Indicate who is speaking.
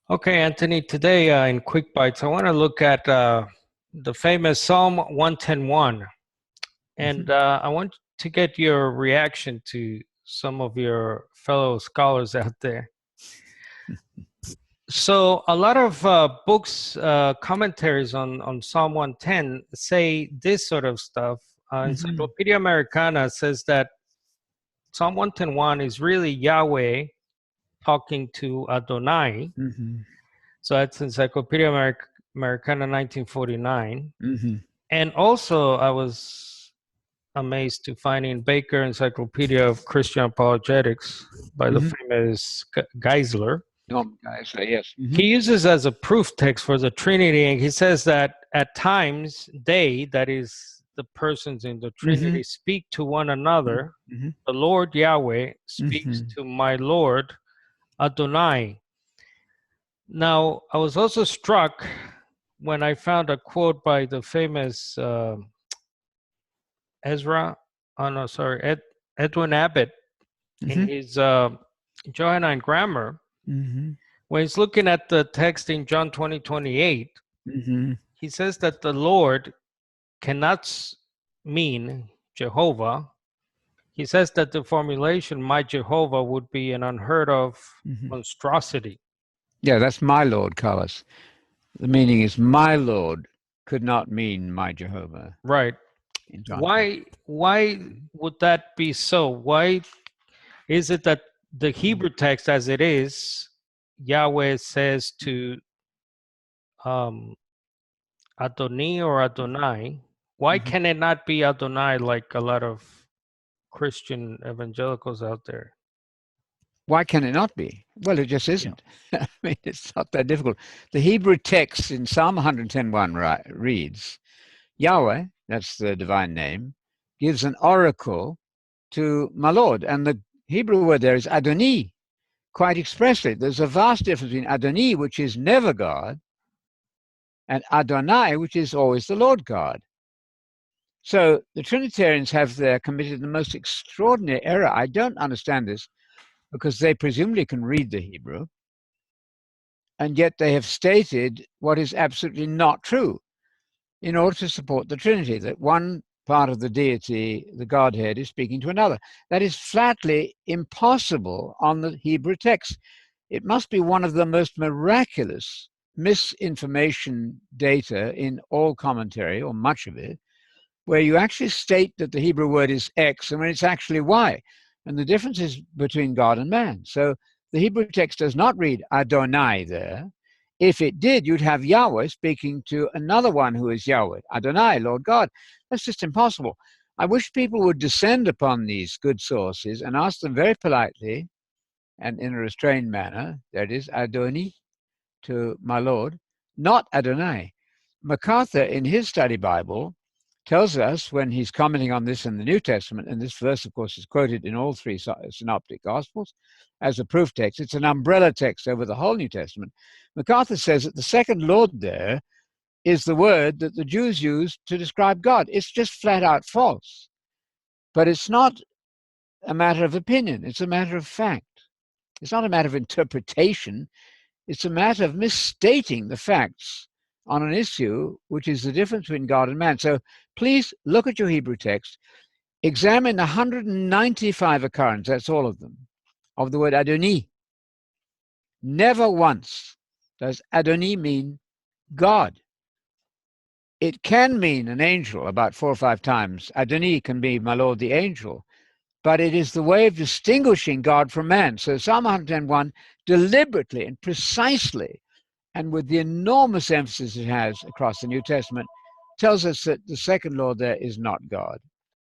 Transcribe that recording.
Speaker 1: Okay, Anthony, today in Quick Bytes, I want to look at the famous Psalm 110:1, and I want to get your reaction to some of your fellow scholars out there. So a lot of books, commentaries on Psalm 110 say this sort of stuff. Encyclopedia Americana says that Psalm 110:1 is really Yahweh talking to Adonai. So that's Encyclopedia Americana 1949. And also I was amazed to find in Baker Encyclopedia of Christian Apologetics by the famous Geisler.
Speaker 2: Norman Geisler, yes.
Speaker 1: He uses as a proof text for the Trinity, and he says that at times they, that is the persons in the Trinity, speak to one another. The Lord Yahweh speaks to my Lord Adonai. Now, I was also struck when I found a quote by the famous Edwin Abbott in his Johannine Grammar. When he's looking at the text in John 20:28, he says that the Lord cannot mean Jehovah. He says that the formulation, my Jehovah, would be an unheard of monstrosity.
Speaker 2: Yeah, that's my Lord, Carlos. The meaning is my Lord could not mean my Jehovah.
Speaker 1: Right. Why would that be so? Why is it that the Hebrew text as it is, Yahweh says to Adoni or Adonai, why can it not be Adonai like a lot of Christian evangelicals out there?
Speaker 2: Why can it not be? Well, it just isn't. I mean, it's not that difficult. The Hebrew text in Psalm 110:1 reads, Yahweh, that's the divine name, gives an oracle to my Lord. And the Hebrew word there is Adoni, quite expressly. There's a vast difference between Adoni, which is never God, and Adonai, which is always the Lord God. So the Trinitarians have there committed the most extraordinary error. I don't understand this, because they presumably can read the Hebrew, and yet they have stated what is absolutely not true in order to support the Trinity, that one part of the deity, the Godhead, is speaking to another. That is flatly impossible on the Hebrew text. It must be one of the most miraculous misinformation data in all commentary, or much of it, where you actually state that the Hebrew word is X and when it's actually Y. And the difference is between God and man. So the Hebrew text does not read Adonai there. If it did, you'd have Yahweh speaking to another one who is Yahweh, Adonai, Lord God. That's just impossible. I wish people would descend upon these good sources and ask them very politely and in a restrained manner, that is, Adoni, to my Lord, not Adonai. MacArthur, in his study Bible, tells us when he's commenting on this in the New Testament, and this verse, of course, is quoted in all three synoptic Gospels as a proof text. It's an umbrella text over the whole New Testament. MacArthur says that the second Lord there is the word that the Jews used to describe God. It's just flat out false. But it's not a matter of opinion. It's a matter of fact. It's not a matter of interpretation. It's a matter of misstating the facts on an issue, which is the difference between God and man. So please look at your Hebrew text, examine 195 occurrences, that's all of them, of the word Adoni. Never once does Adoni mean God. It can mean an angel about 4 or 5 times. Adoni can be my Lord the angel, but it is the way of distinguishing God from man. So Psalm 110:1 deliberately and precisely, and with the enormous emphasis it has across the New Testament, tells us that the second Lord there is not God.